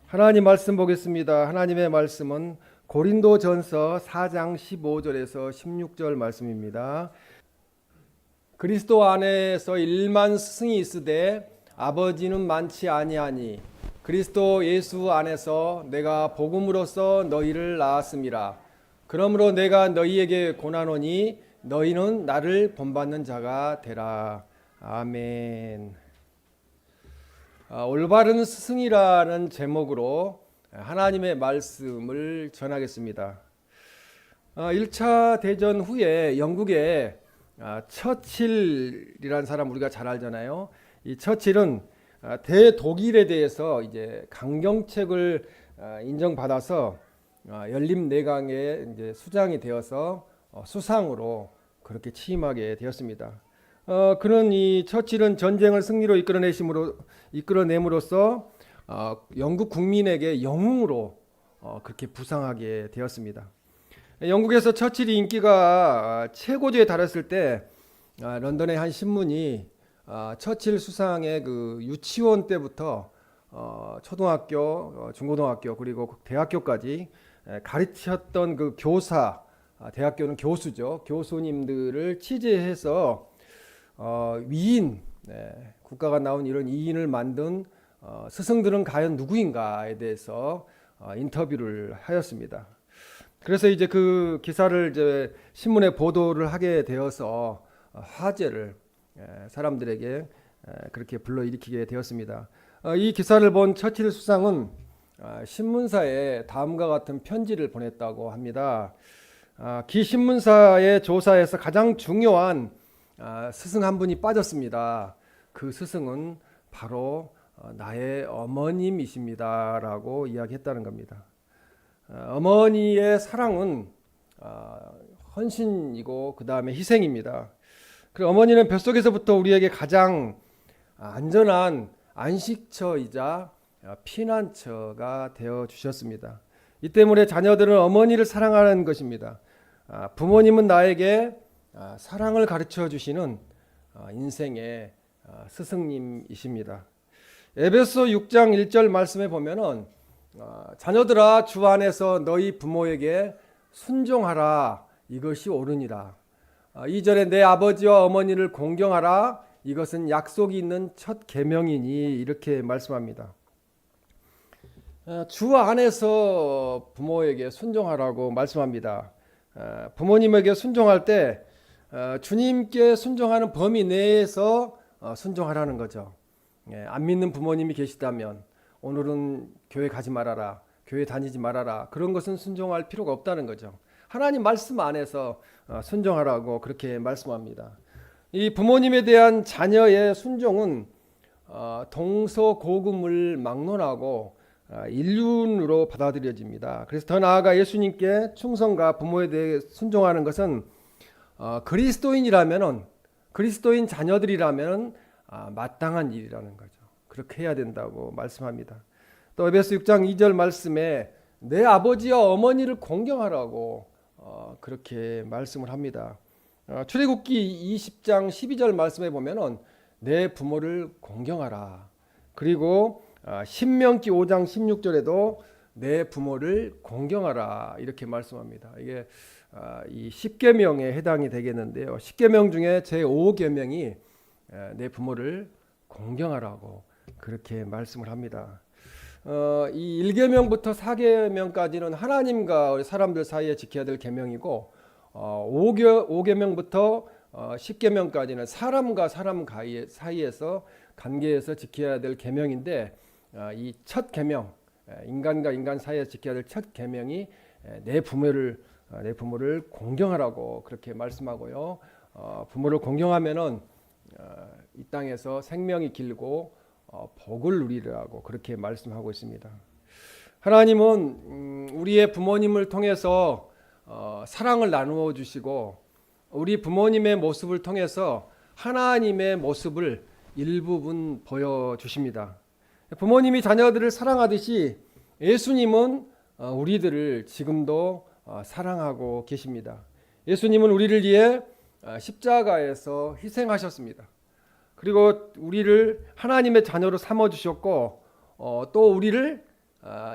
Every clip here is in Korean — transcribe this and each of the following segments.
하나님 말씀 보겠습니다. 하나님의 말씀은 고린도전서 4장 15절에서 16절 말씀입니다. 그리스도 안에서 1만 스승이 있으되 아버지는 많지 아니하니 그리스도 예수 안에서 내가 복음으로써 너희를 낳았음이라. 그러므로 내가 너희에게 고난하노니 너희는 나를 본받는 자가 되라. 아멘. 올바른 스승이라는 제목으로 하나님의 말씀을 전하겠습니다. 1차 대전 후에 영국의 처칠이라는 사람 우리가 잘 알잖아요. 이 처칠은 대독일에 대해서 이제 강경책을 인정받아서 연립내강의 이제 수장이 되어서 수상으로 그렇게 취임하게 되었습니다. 그는 이 처칠은 전쟁을 승리로 이끌어냄으로써 영국 국민에게 영웅으로 그렇게 부상하게 되었습니다. 영국에서 처칠이 인기가 최고조에 달했을 때 런던의 한 신문이 처칠 수상의 그 유치원 때부터 초등학교, 중고등학교 그리고 대학교까지 가르쳤던 그 교사, 대학교는 교수죠. 교수님들을 취재해서 위인, 국가가 나온 이런 위인을 만든 스승들은 과연 누구인가에 대해서 인터뷰를 하였습니다. 그래서 이제 그 기사를 이제 신문에 보도를 하게 되어서 화제를 사람들에게 그렇게 불러일으키게 되었습니다. 이 기사를 본 처칠 수상은 신문사에 다음과 같은 편지를 보냈다고 합니다. 기 신문사의 조사에서 가장 중요한 스승 한 분이 빠졌습니다. 그 스승은 바로 나의 어머님이십니다 라고 이야기했다는 겁니다. 어머니의 사랑은 헌신이고 그 다음에 희생입니다. 그리고 어머니는 뱃속에서부터 우리에게 가장 안전한 안식처이자 피난처가 되어 주셨습니다. 이 때문에 자녀들은 어머니를 사랑하는 것입니다. 부모님은 나에게 사랑을 가르쳐 주시는 인생의 스승님이십니다. 에베소 6장 1절 말씀에 보면은 자녀들아 주 안에서 너희 부모에게 순종하라 이것이 옳으니라. 2절에 내 아버지와 어머니를 공경하라 이것은 약속이 있는 첫 계명이니 이렇게 말씀합니다. 주 안에서 부모에게 순종하라고 말씀합니다. 부모님에게 순종할 때 주님께 순종하는 범위 내에서 순종하라는 거죠. 안 믿는 부모님이 계시다면 오늘은 교회 가지 말아라, 교회 다니지 말아라 그런 것은 순종할 필요가 없다는 거죠. 하나님 말씀 안에서 순종하라고 그렇게 말씀합니다. 이 부모님에 대한 자녀의 순종은 동서고금을 막론하고 인륜으로 받아들여집니다. 그래서 더 나아가 예수님께 충성과 부모에 대해 순종하는 것은 그리스도인이라면은 그리스도인 자녀들이라면 마땅한 일이라는 거죠. 그렇게 해야 된다고 말씀합니다. 또 에베소 6장 2절 말씀에 내 아버지와 어머니를 공경하라고 그렇게 말씀을 합니다. 출애굽기 20장 12절 말씀에 보면은 내 부모를 공경하라. 그리고 신명기 5장 16절에도 내 부모를 공경하라 이렇게 말씀합니다. 이게 이 10계명에 해당이 되겠는데요. 10계명 중에 제5계명이 내 부모를 공경하라고 그렇게 말씀을 합니다. 이 1계명부터 4계명까지는 하나님과 우리 사람들 사이에 지켜야 될 계명이고 5계명부터 10계명까지는 사람과 사람 사이에서 관계에서 지켜야 될 계명인데 이 첫 계명, 인간과 인간 사이에서 지켜야 될 첫 계명이 내 부모를 공경하라고 그렇게 말씀하고요. 부모를 공경하면은 이 땅에서 생명이 길고 복을 누리라고 그렇게 말씀하고 있습니다. 하나님은 우리의 부모님을 통해서 사랑을 나누어 주시고 우리 부모님의 모습을 통해서 하나님의 모습을 일부분 보여주십니다. 부모님이 자녀들을 사랑하듯이 예수님은 우리들을 지금도 사랑하고 계십니다. 예수님은 우리를 위해 십자가에서 희생하셨습니다. 그리고 우리를 하나님의 자녀로 삼아주셨고 또 우리를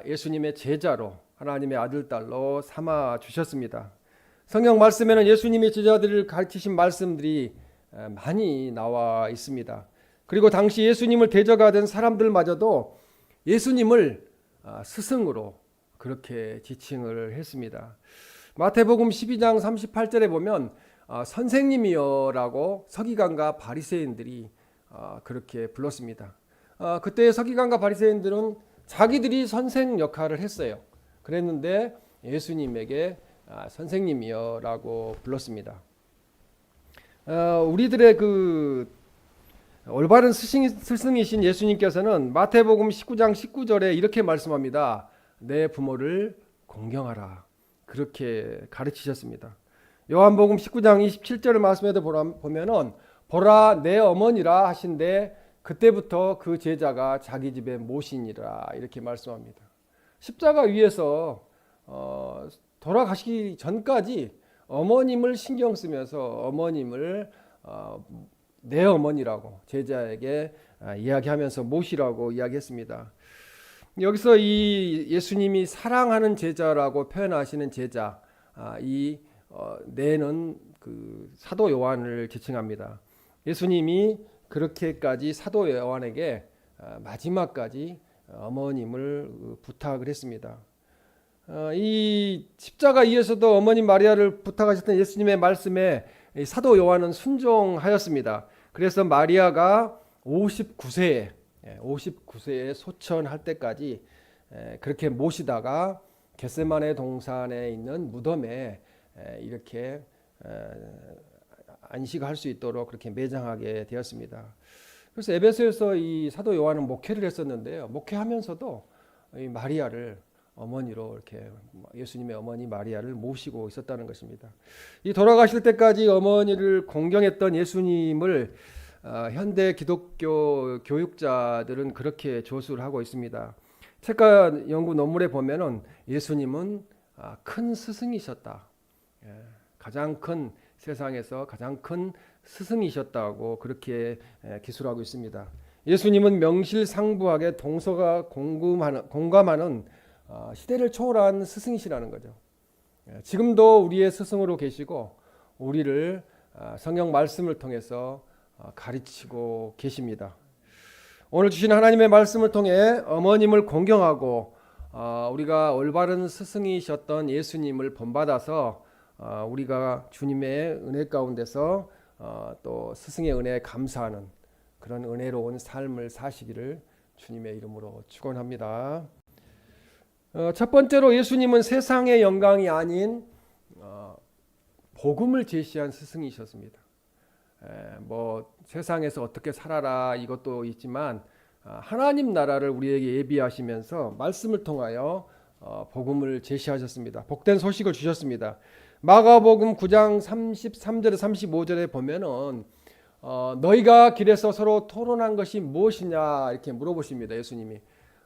예수님의 제자로 하나님의 아들 딸로 삼아 주셨습니다. 성경 말씀에는 예수님의 제자들을 가르치신 말씀들이 많이 나와 있습니다. 그리고 당시 예수님을 대적하던 사람들마저도 예수님을 스승으로 그렇게 지칭을 했습니다. 마태복음 12장 38절에 보면 선생님이여라고 서기관과 바리새인들이 그렇게 불렀습니다. 그때 서기관과 바리새인들은 자기들이 선생 역할을 했어요. 그랬는데 예수님에게 선생님이여라고 불렀습니다. 우리들의 그 올바른 스승이신 예수님께서는 마태복음 19장 19절에 이렇게 말씀합니다. 내 부모를 공경하라. 그렇게 가르치셨습니다. 요한복음 19장 27절 말씀에도 보면은 보라 내 어머니라 하신데 그때부터 그 제자가 자기 집에 모시니라 이렇게 말씀합니다. 십자가 위에서 돌아가시기 전까지 어머님을 신경 쓰면서 어머님을 내 어머니라고 제자에게 이야기하면서 모시라고 이야기했습니다. 여기서 이 예수님이 사랑하는 제자라고 표현하시는 제자, 내는 그 사도 요한을 지칭합니다. 예수님이 그렇게까지 사도 요한에게 마지막까지 어머님을 부탁을 했습니다. 이 십자가 위에서도 어머님 마리아를 부탁하셨던 예수님의 말씀에 사도 요한은 순종하였습니다. 그래서 마리아가 59세에 소천할 때까지 그렇게 모시다가 겟세마네 동산에 있는 무덤에 이렇게 안식할 수 있도록 그렇게 매장하게 되었습니다. 그래서 에베소에서 이 사도 요한은 목회를 했었는데요. 목회하면서도 이 마리아를 어머니로 이렇게 예수님의 어머니 마리아를 모시고 있었다는 것입니다. 이 돌아가실 때까지 어머니를 공경했던 예수님을 현대 기독교 교육자들은 그렇게 조수를 하고 있습니다. 책과 연구 논문에 보면은 예수님은 큰 스승이셨다. 가장 큰 세상에서 가장 큰 스승이셨다고 그렇게 기술하고 있습니다. 예수님은 명실상부하게 동서가 공감하는 시대를 초월한 스승이시라는 거죠. 지금도 우리의 스승으로 계시고 우리를 성경 말씀을 통해서 가르치고 계십니다. 오늘 주신 하나님의 말씀을 통해 어머님을 공경하고 우리가 올바른 스승이셨던 예수님을 본받아서 우리가 주님의 은혜 가운데서 또 스승의 은혜에 감사하는 그런 은혜로운 삶을 사시기를 주님의 이름으로 축원합니다. 첫 번째로 예수님은 세상의 영광이 아닌 복음을 제시한 스승이셨습니다. 뭐 세상에서 어떻게 살아라 이것도 있지만 하나님 나라를 우리에게 예비하시면서 말씀을 통하여 복음을 제시하셨습니다. 복된 소식을 주셨습니다. 마가복음 9장 33절에 35절에 보면은 너희가 길에서 서로 토론한 것이 무엇이냐 이렇게 물어보십니다. 예수님이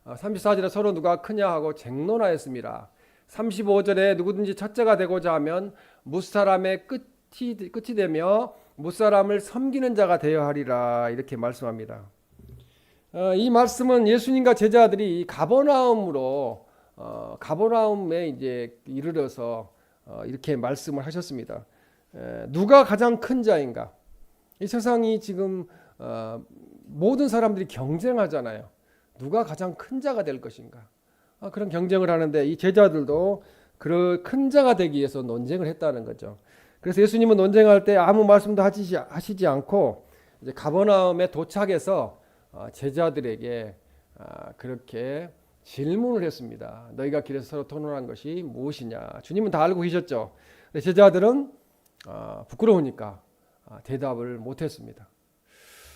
34절에 서로 누가 크냐 하고 쟁론하였습니다. 35절에 누구든지 첫째가 되고자 하면 무사람의 끝이 되며 무사람을 섬기는 자가 되어야 하리라 이렇게 말씀합니다. 이 말씀은 예수님과 제자들이 가버나움에 이제 이르러서 이렇게 말씀을 하셨습니다. 누가 가장 큰 자인가? 이 세상이 지금 모든 사람들이 경쟁하잖아요. 누가 가장 큰 자가 될 것인가? 그런 경쟁을 하는데 이 제자들도 그 큰 자가 되기 위해서 논쟁을 했다는 거죠. 그래서 예수님은 논쟁할 때 아무 말씀도 하시지 않고 이제 가버나움에 도착해서 제자들에게 그렇게 질문을 했습니다. 너희가 길에서 서로 토론한 것이 무엇이냐? 주님은 다 알고 계셨죠. 제자들은 부끄러우니까 대답을 못했습니다.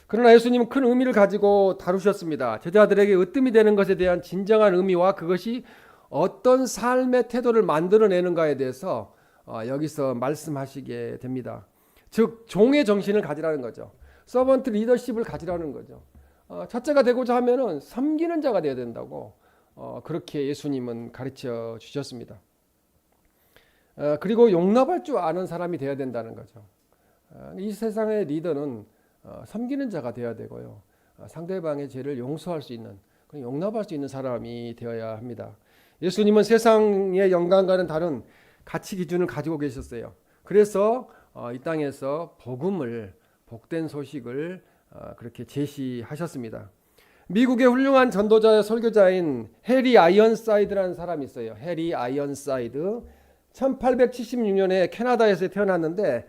그러나 예수님은 큰 의미를 가지고 다루셨습니다. 제자들에게 으뜸이 되는 것에 대한 진정한 의미와 그것이 어떤 삶의 태도를 만들어내는가에 대해서 여기서 말씀하시게 됩니다. 즉 종의 정신을 가지라는 거죠. 서번트 리더십을 가지라는 거죠. 첫째가 되고자 하면은 섬기는 자가 되어야 된다고 그렇게 예수님은 가르쳐 주셨습니다. 그리고 용납할 줄 아는 사람이 되어야 된다는 거죠. 이 세상의 리더는 섬기는 자가 되어야 되고요. 상대방의 죄를 용서할 수 있는 용납할 수 있는 사람이 되어야 합니다. 예수님은 세상의 영광과는 다른 가치 기준을 가지고 계셨어요. 그래서 이 땅에서 복된 소식을 그렇게 제시하셨습니다. 미국의 훌륭한 전도자의 설교자인 해리 아이언사이드라는 사람이 있어요. 해리 아이언사이드. 1876년에 캐나다에서 태어났는데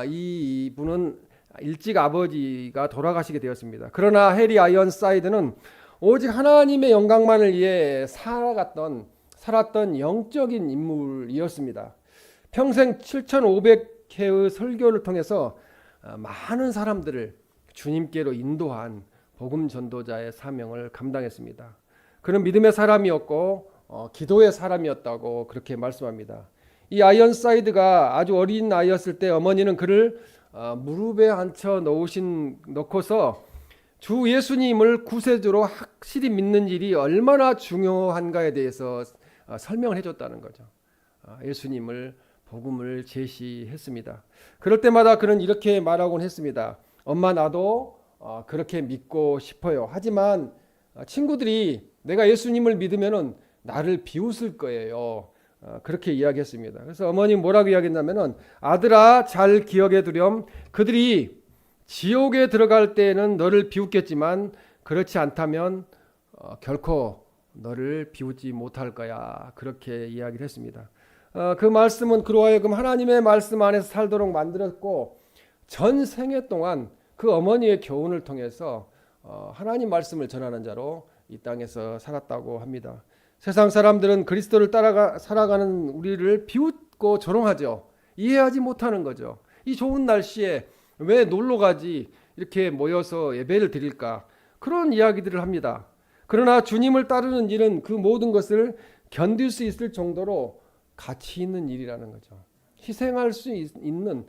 이분은 일찍 아버지가 돌아가시게 되었습니다. 그러나 해리 아이언사이드는 오직 하나님의 영광만을 위해 살았던 영적인 인물이었습니다. 평생 7,500회의 설교를 통해서 많은 사람들을 주님께로 인도한 복음 전도자의 사명을 감당했습니다. 그는 믿음의 사람이었고 기도의 사람이었다고 그렇게 말씀합니다. 이 아이언사이드가 아주 어린 아이였을 때 어머니는 그를 무릎에 앉혀 놓고서 주 예수님을 구세주로 확실히 믿는 일이 얼마나 중요한가에 대해서 설명을 해줬다는 거죠. 예수님을 복음을 제시했습니다. 그럴 때마다 그는 이렇게 말하곤 했습니다. 엄마, 나도 그렇게 믿고 싶어요. 하지만 친구들이 내가 예수님을 믿으면은 나를 비웃을 거예요. 그렇게 이야기했습니다. 그래서 어머니 뭐라고 이야기했냐면은 아들아, 잘 기억해 두렴. 그들이 지옥에 들어갈 때에는 너를 비웃겠지만 그렇지 않다면 결코 너를 비웃지 못할 거야. 그렇게 이야기를 했습니다. 그 말씀은 그로 하여금 하나님의 말씀 안에서 살도록 만들었고 전 생애 동안 그 어머니의 교훈을 통해서 하나님 말씀을 전하는 자로 이 땅에서 살았다고 합니다. 세상 사람들은 그리스도를 따라 살아가는 우리를 비웃고 조롱하죠. 이해하지 못하는 거죠. 이 좋은 날씨에 왜 놀러 가지 이렇게 모여서 예배를 드릴까? 그런 이야기들을 합니다. 그러나 주님을 따르는 일은 그 모든 것을 견딜 수 있을 정도로 가치 있는 일이라는 거죠. 희생할 수 있는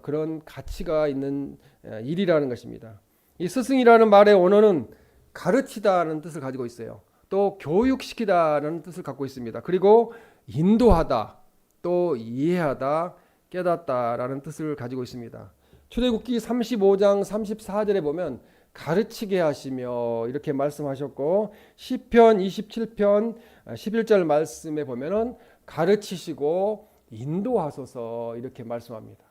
그런 가치가 있는 일이라는 것입니다. 이 스승이라는 말의 원어는 가르치다는 뜻을 가지고 있어요. 또 교육시키다라는 뜻을 갖고 있습니다. 그리고 인도하다, 또 이해하다, 깨닫다라는 뜻을 가지고 있습니다. 출애굽기 35장 34절에 보면 가르치게 하시며 이렇게 말씀하셨고 시편 27편 11절 말씀에 보면은 가르치시고 인도하소서 이렇게 말씀합니다.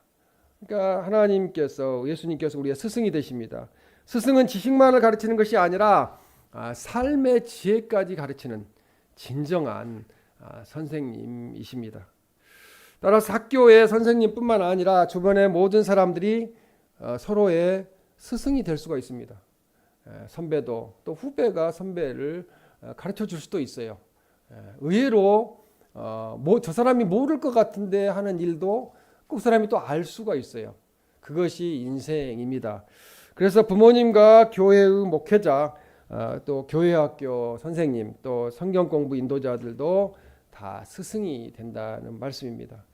그러니까 하나님께서 예수님께서 우리의 스승이 되십니다. 스승은 지식만을 가르치는 것이 아니라 삶의 지혜까지 가르치는 진정한 선생님이십니다. 따라서 학교의 선생님뿐만 아니라 주변의 모든 사람들이 서로의 스승이 될 수가 있습니다. 선배도 또 후배가 선배를 가르쳐 줄 수도 있어요. 의외로 저 사람이 모를 것 같은데 하는 일도 그 사람이 또 알 수가 있어요. 그것이 인생입니다. 그래서 부모님과 교회의 목회자, 또 교회학교 선생님, 또 성경 공부 인도자들도 다 스승이 된다는 말씀입니다.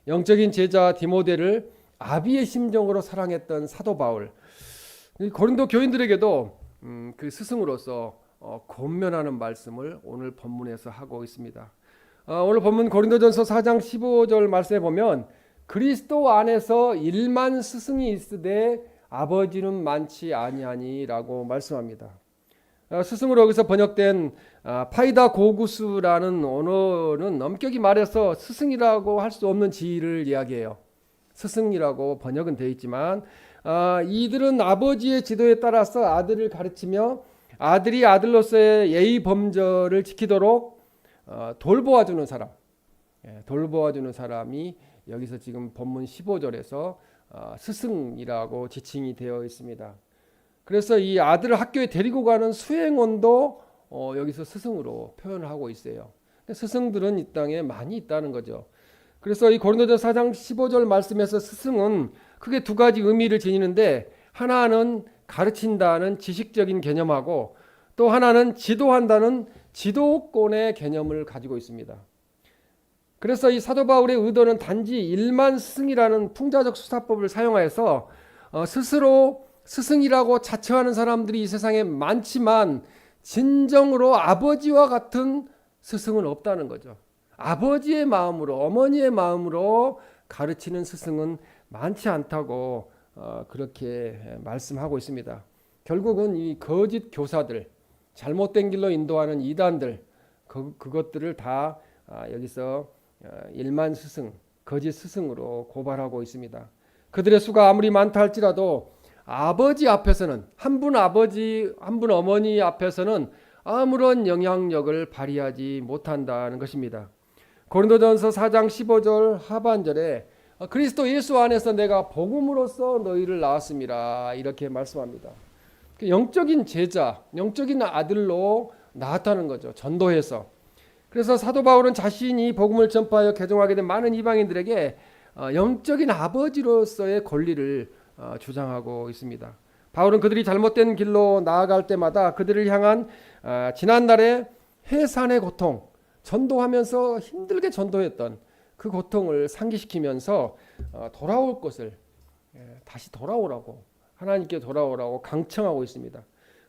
영적인 제자 디모데를 아비의 심정으로 사랑했던 사도 바울, 고린도 교인들에게도 그 스승으로서 권면하는 말씀을 오늘 본문에서 하고 있습니다. 오늘 본문 고린도전서 4장 15절 말씀에 보면 그리스도 안에서 일만 스승이 있으되 아버지는 많지 아니하니라고 말씀합니다. 스승으로 여기서 번역된 파이다 고구스라는 언어는 엄격히 말해서 스승이라고 할 수 없는 지위를 이야기해요. 스승이라고 번역은 되어 있지만 이들은 아버지의 지도에 따라서 아들을 가르치며 아들이 아들로서의 예의 범절을 지키도록 돌보아주는 사람, 돌보아주는 사람이 여기서 지금 본문 15절에서 스승이라고 지칭이 되어 있습니다. 그래서 이 아들을 학교에 데리고 가는 수행원도 여기서 스승으로 표현을 하고 있어요. 스승들은 이 땅에 많이 있다는 거죠. 그래서 이 고린도전서 4장 15절 말씀에서 스승은 크게 두 가지 의미를 지니는데 하나는 가르친다는 지식적인 개념하고 또 하나는 지도한다는 지도권의 개념을 가지고 있습니다. 그래서 이 사도 바울의 의도는 단지 일만 스승이라는 풍자적 수사법을 사용하여서 스스로 스승이라고 자처하는 사람들이 이 세상에 많지만 진정으로 아버지와 같은 스승은 없다는 거죠. 아버지의 마음으로, 어머니의 마음으로 가르치는 스승은 많지 않다고 그렇게 말씀하고 있습니다. 결국은 이 거짓 교사들, 잘못된 길로 인도하는 이단들, 그것들을 다 여기서 일만 스승, 거짓 스승으로 고발하고 있습니다. 그들의 수가 아무리 많다 할지라도 아버지 앞에서는, 한 분 아버지, 한 분 어머니 앞에서는 아무런 영향력을 발휘하지 못한다는 것입니다. 고린도전서 4장 15절 하반절에 그리스도 예수 안에서 내가 복음으로써 너희를 낳았음이라 이렇게 말씀합니다. 영적인 제자, 영적인 아들로 낳았다는 거죠. 전도해서. 그래서 사도 바울은 자신이 복음을 전파하여 개종하게 된 많은 이방인들에게 영적인 아버지로서의 권리를 주장하고 있습니다. 바울은 그들이 잘못된 길로 나아갈 때마다 그들을 향한 지난날의 해산의 고통, 전도하면서 힘들게 전도했던 그 고통을 상기시키면서 돌아올 것을, 다시 돌아오라고, 하나님께 돌아오라고 강청하고 있습니다.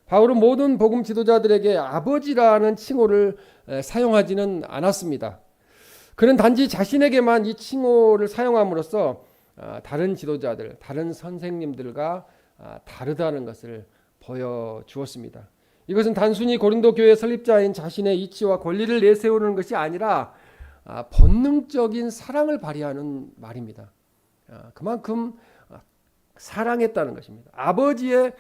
바울은 모든 복음 지도자들에게 아버지라는 칭호를 사용하지는 않았습니다. 그는 단지 자신에게만 이 칭호를 사용함으로써 다른 지도자들, 다른 선생님들과 다르다는 것을 보여주었습니다. 이것은 단순히 고린도 교회 설립자인 자신의 이치와 권리를 내세우는 것이 아니라 본능적인 사랑을 발휘하는 말입니다. 그만큼 사랑했다는 것입니다. 아버지의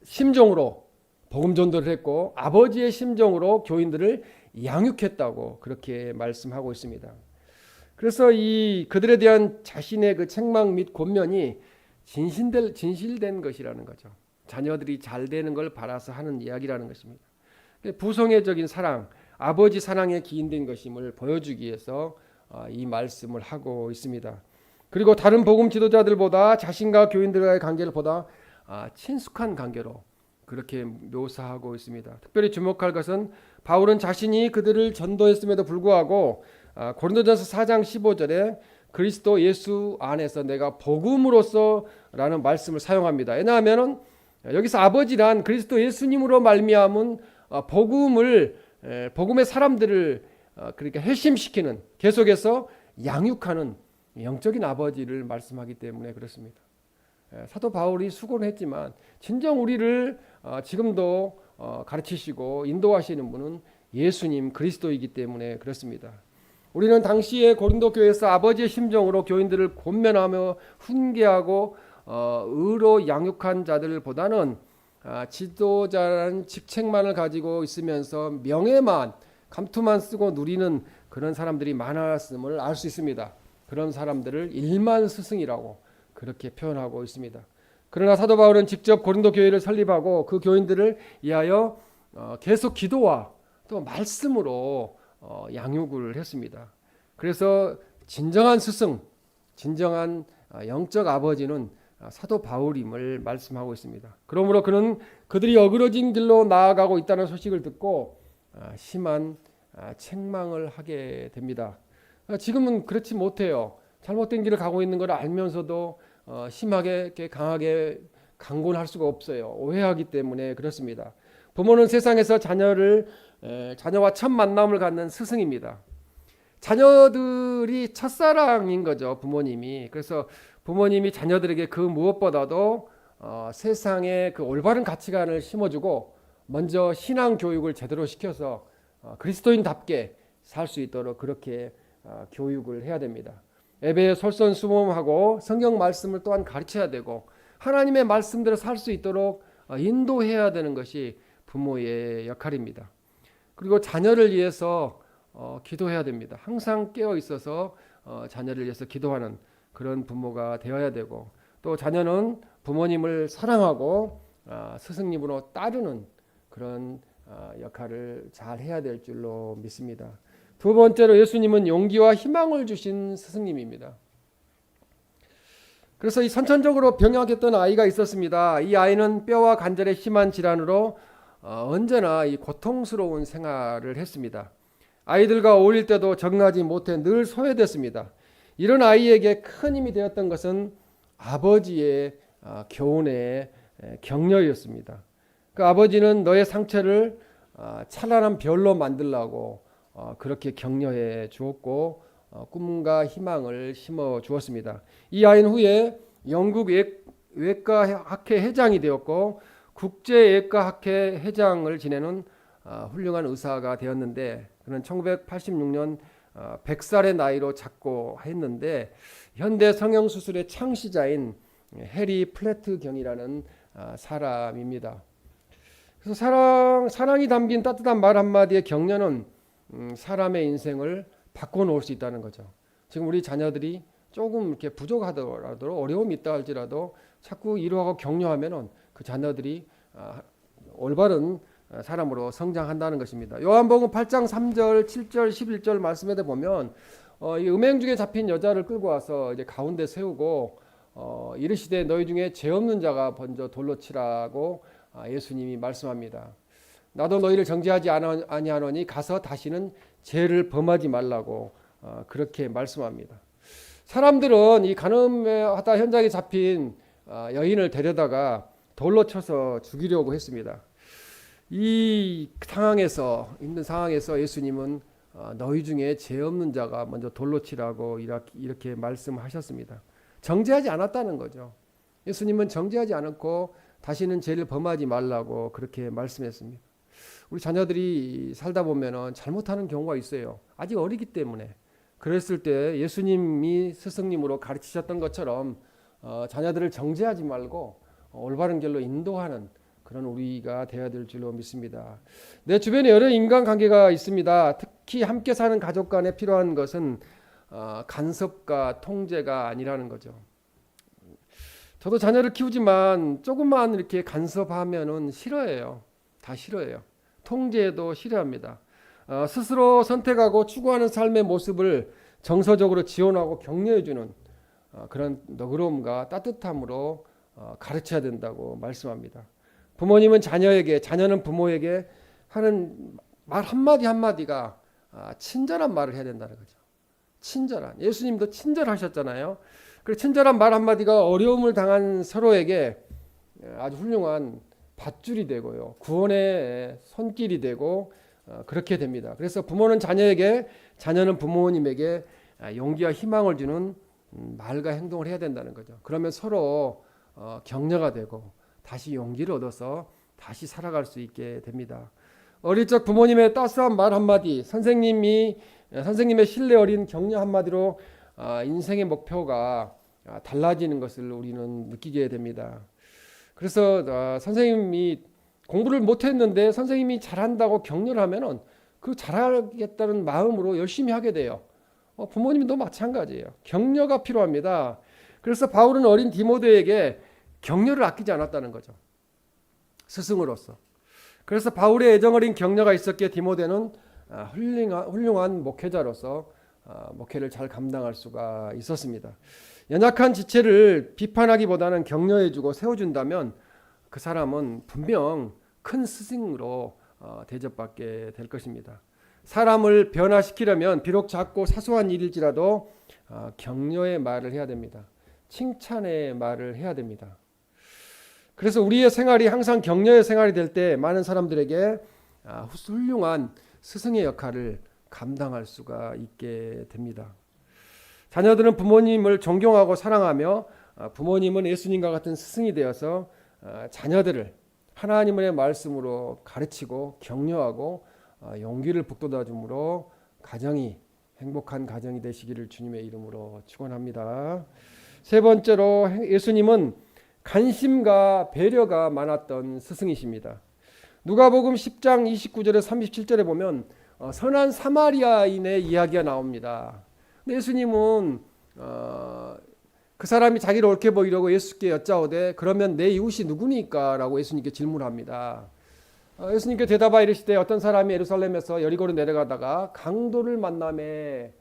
심정으로 복음 전도를 했고 아버지의 심정으로 교인들을 양육했다고 그렇게 말씀하고 있습니다. 그래서 이 그들에 대한 자신의 그 책망 및 권면이 진실된 것이라는 거죠. 자녀들이 잘 되는 걸 바라서 하는 이야기라는 것입니다. 부성애적인 사랑, 아버지 사랑에 기인된 것임을 보여주기 위해서 이 말씀을 하고 있습니다. 그리고 다른 복음 지도자들보다 자신과 교인들과의 관계를 보다 친숙한 관계로 그렇게 묘사하고 있습니다. 특별히 주목할 것은 바울은 자신이 그들을 전도했음에도 불구하고 고린도전서 4장 15절에 그리스도 예수 안에서 내가 복음으로써 라는 말씀을 사용합니다. 왜냐하면 여기서 아버지란 그리스도 예수님으로 말미암은 복음의 사람들을 그러니까 회심시키는, 계속해서 양육하는 영적인 아버지를 말씀하기 때문에 그렇습니다. 사도 바울이 수고는 했지만 진정 우리를 지금도 가르치시고 인도하시는 분은 예수님 그리스도이기 때문에 그렇습니다. 우리는 당시에 고린도 교회에서 아버지의 심정으로 교인들을 권면하며 훈계하고 의로 양육한 자들보다는 지도자라는 직책만을 가지고 있으면서 명예만, 감투만 쓰고 누리는 그런 사람들이 많았음을 알 수 있습니다. 그런 사람들을 일만 스승이라고 그렇게 표현하고 있습니다. 그러나 사도 바울은 직접 고린도 교회를 설립하고 그 교인들을 위하여 계속 기도와 또 말씀으로 양육을 했습니다. 그래서 진정한 스승, 진정한 영적 아버지는 사도 바울임을 말씀하고 있습니다. 그러므로 그는 그들이 어그러진 길로 나아가고 있다는 소식을 듣고 심한 책망을 하게 됩니다. 지금은 그렇지 못해요. 잘못된 길을 가고 있는 걸 알면서도 심하게 강하게 강권할 수가 없어요. 오해하기 때문에 그렇습니다. 부모는 세상에서 자녀와 첫 만남을 갖는 스승입니다. 자녀들이 첫사랑인 거죠, 부모님이. 그래서 부모님이 자녀들에게 그 무엇보다도 세상에 그 올바른 가치관을 심어주고 먼저 신앙 교육을 제대로 시켜서 그리스도인답게 살 수 있도록 그렇게 교육을 해야 됩니다. 예배에 솔선수범하고 성경 말씀을 또한 가르쳐야 되고 하나님의 말씀대로 살 수 있도록 인도해야 되는 것이 부모의 역할입니다. 그리고 자녀를 위해서 기도해야 됩니다. 항상 깨어 있어서 자녀를 위해서 기도하는 그런 부모가 되어야 되고 또 자녀는 부모님을 사랑하고 스승님으로 따르는 그런 역할을 잘 해야 될 줄로 믿습니다. 두 번째로 예수님은 용기와 희망을 주신 스승님입니다. 그래서 이 선천적으로 병약했던 아이가 있었습니다. 이 아이는 뼈와 관절에 심한 질환으로 언제나 이 고통스러운 생활을 했습니다. 아이들과 어울릴 때도 적응하지 못해 늘 소외됐습니다. 이런 아이에게 큰 힘이 되었던 것은 아버지의 교훈의 격려였습니다. 그 아버지는 너의 상처를 찬란한 별로 만들라고 그렇게 격려해 주었고 꿈과 희망을 심어 주었습니다. 이 아이는 후에 영국 외과학회 회장이 되었고 국제예과학회 회장을 지내는 훌륭한 의사가 되었는데 그는 1986년 100살의 나이로 작고했는데 현대 성형수술의 창시자인 해리 플래트 경이라는 사람입니다. 그래서 사랑이 담긴 따뜻한 말 한마디의 격려는 사람의 인생을 바꿔놓을 수 있다는 거죠. 지금 우리 자녀들이 조금 이렇게 부족하더라도 어려움이 있다 할지라도 자꾸 위로하고 격려하면은 그 자녀들이 올바른 사람으로 성장한다는 것입니다. 요한복음 8장 3절, 7절, 11절 말씀에 보면 이 음행 중에 잡힌 여자를 끌고 와서 이제 가운데 세우고 이르시되 너희 중에 죄 없는 자가 먼저 돌로 치라고 예수님이 말씀합니다. 나도 너희를 정죄하지 아니하노니 가서 다시는 죄를 범하지 말라고 그렇게 말씀합니다. 사람들은 이 가늠하다 현장에 잡힌 여인을 데려다가 돌로 쳐서 죽이려고 했습니다. 이 상황에서 힘든 상황에서 예수님은 너희 중에 죄 없는 자가 먼저 돌로 치라고 이렇게 말씀하셨습니다. 정죄하지 않았다는 거죠. 예수님은 정죄하지 않았고 다시는 죄를 범하지 말라고 그렇게 말씀했습니다. 우리 자녀들이 살다 보면은 잘못하는 경우가 있어요. 아직 어리기 때문에. 그랬을 때 예수님이 스승님으로 가르치셨던 것처럼 자녀들을 정죄하지 말고 올바른 길로 인도하는 그런 우리가 되어야 될 줄로 믿습니다. 내 주변에 여러 인간관계가 있습니다. 특히 함께 사는 가족 간에 필요한 것은 간섭과 통제가 아니라는 거죠. 저도 자녀를 키우지만 조금만 이렇게 간섭하면은 싫어해요. 다 싫어해요. 통제도 싫어합니다. 스스로 선택하고 추구하는 삶의 모습을 정서적으로 지원하고 격려해주는 그런 너그러움과 따뜻함으로 가르쳐야 된다고 말씀합니다. 부모님은 자녀에게, 자녀는 부모에게 하는 말 한마디 한마디가 친절한 말을 해야 된다는 거죠. 친절한. 예수님도 친절하셨잖아요. 그래서 친절한 말 한마디가 어려움을 당한 서로에게 아주 훌륭한 밧줄이 되고요. 구원의 손길이 되고 그렇게 됩니다. 그래서 부모는 자녀에게, 자녀는 부모님에게 용기와 희망을 주는 말과 행동을 해야 된다는 거죠. 그러면 서로 격려가 되고 다시 용기를 얻어서 다시 살아갈 수 있게 됩니다. 어릴 적 부모님의 따스한 말 한마디, 선생님의 신뢰 어린 격려 한마디로 인생의 목표가 달라지는 것을 우리는 느끼게 됩니다. 그래서 선생님이 공부를 못했는데 선생님이 잘한다고 격려를 하면은 그 잘하겠다는 마음으로 열심히 하게 돼요. 부모님도 마찬가지예요. 격려가 필요합니다. 그래서 바울은 어린 디모데에게 격려를 아끼지 않았다는 거죠. 스승으로서. 그래서 바울의 애정어린 격려가 있었기에 디모데는 훌륭한 목회자로서 목회를 잘 감당할 수가 있었습니다. 연약한 지체를 비판하기보다는 격려해주고 세워준다면 그 사람은 분명 큰 스승으로 대접받게 될 것입니다. 사람을 변화시키려면 비록 작고 사소한 일일지라도 격려의 말을 해야 됩니다. 칭찬의 말을 해야 됩니다. 그래서 우리의 생활이 항상 격려의 생활이 될 때 많은 사람들에게 훌륭한 스승의 역할을 감당할 수가 있게 됩니다. 자녀들은 부모님을 존경하고 사랑하며 부모님은 예수님과 같은 스승이 되어서 자녀들을 하나님의 말씀으로 가르치고 격려하고 용기를 북돋아 주므로 가정이 행복한 가정이 되시기를 주님의 이름으로 축원합니다. 세 번째로 예수님은 관심과 배려가 많았던 스승이십니다. 누가복음 10장 29절에 37절에 보면 선한 사마리아인의 이야기가 나옵니다. 근데 예수님은 그 사람이 자기를 옳게 보이려고 예수께 여짜오되 그러면 내 이웃이 누구니까? 라고 예수님께 질문합니다. 예수님께 대답하 이르시되 어떤 사람이 예루살렘에서 여리고로 내려가다가 강도를 만남에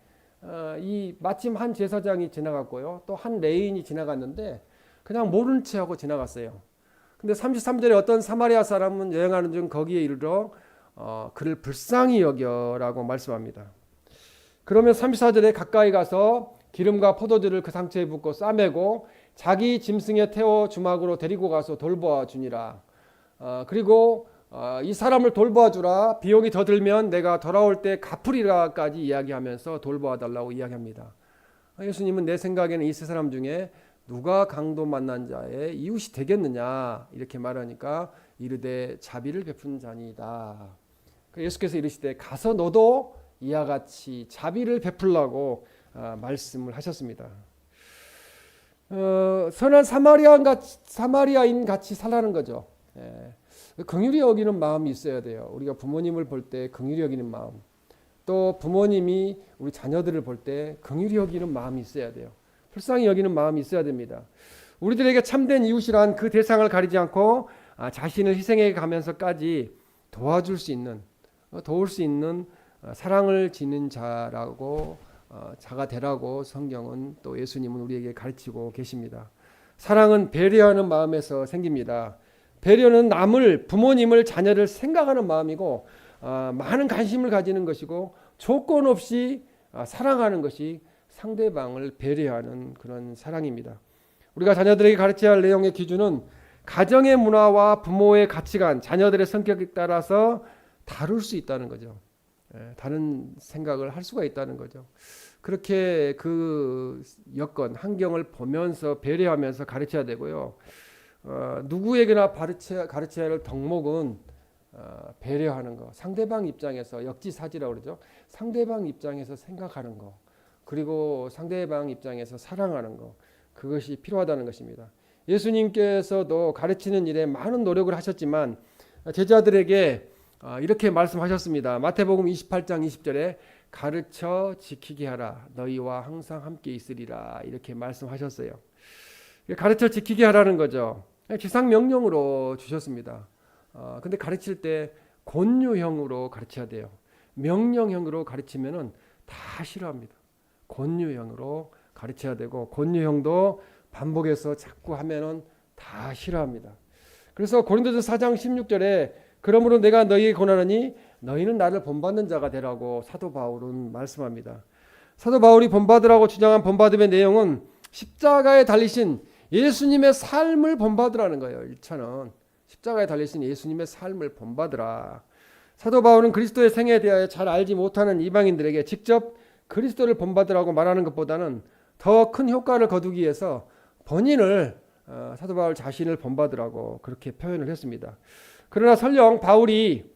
마침 한 제사장이 지나갔고요. 또 한 레인이 지나갔는데 그냥 모른 채 하고 지나갔어요. 근데 33절에 어떤 사마리아 사람은 여행하는 중 거기에 이르러 그를 불쌍히 여겨라고 말씀합니다. 그러면 34절에 가까이 가서 기름과 포도주를 그 상처에 붓고 싸매고 자기 짐승에 태워 주막으로 데리고 가서 돌보아 주니라. 그리고 이 사람을 돌보아 주라. 비용이 더 들면 내가 돌아올 때 갚으리라까지 이야기하면서 돌보아 달라고 이야기합니다. 예수님은 내 생각에는 이 세 사람 중에 누가 강도 만난 자의 이웃이 되겠느냐 이렇게 말하니까 이르되 자비를 베푼 자니이다. 예수께서 이르시되 가서 너도 이와 같이 자비를 베풀라고 말씀을 하셨습니다. 선한 사마리아인 같이 살라는 거죠. 긍휼히 여기는 마음이 있어야 돼요. 우리가 부모님을 볼 때 긍휼히 여기는 마음, 또 부모님이 우리 자녀들을 볼 때 긍휼히 여기는 마음이 있어야 돼요. 불쌍히 여기는 마음이 있어야 됩니다. 우리들에게 참된 이웃이란 그 대상을 가리지 않고 자신을 희생해 가면서까지 도울 수 있는 사랑을 지닌 자라고 자가 되라고 성경은 또 예수님은 우리에게 가르치고 계십니다. 사랑은 배려하는 마음에서 생깁니다. 배려는 부모님을, 자녀를 생각하는 마음이고 많은 관심을 가지는 것이고 조건 없이 사랑하는 것이 상대방을 배려하는 그런 사랑입니다. 우리가 자녀들에게 가르쳐야 할 내용의 기준은 가정의 문화와 부모의 가치관, 자녀들의 성격에 따라서 다를 수 있다는 거죠. 다른 생각을 할 수가 있다는 거죠. 그렇게 그 여건, 환경을 보면서 배려하면서 가르쳐야 되고요. 누구에게나 가르쳐야 할 덕목은 배려하는 거, 상대방 입장에서 역지사지라고 그러죠. 상대방 입장에서 생각하는 거, 그리고 상대방 입장에서 사랑하는 거, 그것이 필요하다는 것입니다. 예수님께서도 가르치는 일에 많은 노력을 하셨지만 제자들에게 이렇게 말씀하셨습니다. 마태복음 28장 20절에 가르쳐 지키게 하라. 너희와 항상 함께 있으리라. 이렇게 말씀하셨어요. 가르쳐 지키게 하라는 거죠. 지상명령으로 주셨습니다. 근데 가르칠 때 권유형으로 가르쳐야 돼요. 명령형으로 가르치면은 다 싫어합니다. 권유형으로 가르쳐야 되고, 권유형도 반복해서 자꾸 하면은 다 싫어합니다. 그래서 고린도서 4장 16절에 그러므로 내가 너희에게 권하노니 너희는 나를 본받는 자가 되라고 사도 바울은 말씀합니다. 사도 바울이 본받으라고 주장한 본받음의 내용은 십자가에 달리신 예수님의 삶을 본받으라는 거예요. 1차는 십자가에 달리신 예수님의 삶을 본받으라. 사도 바울은 그리스도의 생애에 대하여 잘 알지 못하는 이방인들에게 직접 그리스도를 본받으라고 말하는 것보다는 더 큰 효과를 거두기 위해서 본인을, 사도 바울 자신을 본받으라고 그렇게 표현을 했습니다. 그러나 설령 바울이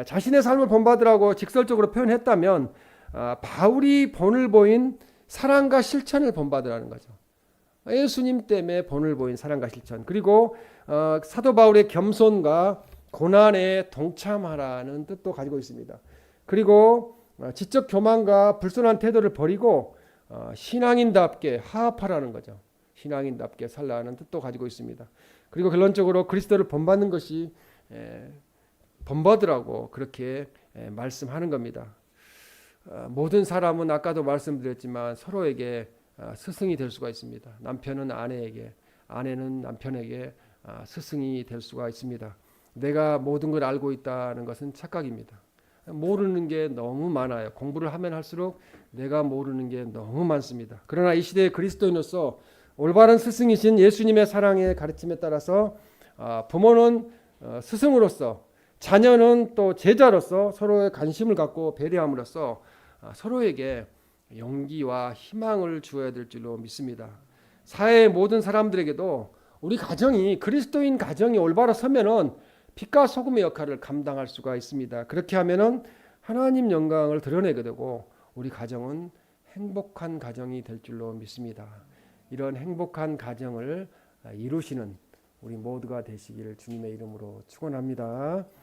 자신의 삶을 본받으라고 직설적으로 표현했다면 바울이 본을 보인 사랑과 실천을 본받으라는 거죠. 예수님 때문에 본을 보인 사랑과 실천, 그리고 사도 바울의 겸손과 고난에 동참하라는 뜻도 가지고 있습니다. 그리고 지적 교만과 불순한 태도를 버리고 신앙인답게 화합하라는 거죠. 신앙인답게 살라는 뜻도 가지고 있습니다. 그리고 결론적으로 그리스도를 본받는 것이 본받으라고 그렇게 말씀하는 겁니다. 모든 사람은 아까도 말씀드렸지만 서로에게 스승이 될 수가 있습니다. 남편은 아내에게, 아내는 남편에게 스승이 될 수가 있습니다. 내가 모든 걸 알고 있다는 것은 착각입니다. 모르는 게 너무 많아요. 공부를 하면 할수록 내가 모르는 게 너무 많습니다. 그러나 이 시대의 그리스도인으로서 올바른 스승이신 예수님의 사랑의 가르침에 따라서 부모는 스승으로서, 자녀는 또 제자로서 서로의 관심을 갖고 배려함으로써 서로에게 용기와 희망을 주어야 될 줄로 믿습니다. 사회의 모든 사람들에게도 우리 가정이, 그리스도인 가정이 올바로 서면은 빛과 소금의 역할을 감당할 수가 있습니다. 그렇게 하면은 하나님 영광을 드러내게 되고 우리 가정은 행복한 가정이 될 줄로 믿습니다. 이런 행복한 가정을 이루시는 우리 모두가 되시기를 주님의 이름으로 축원합니다.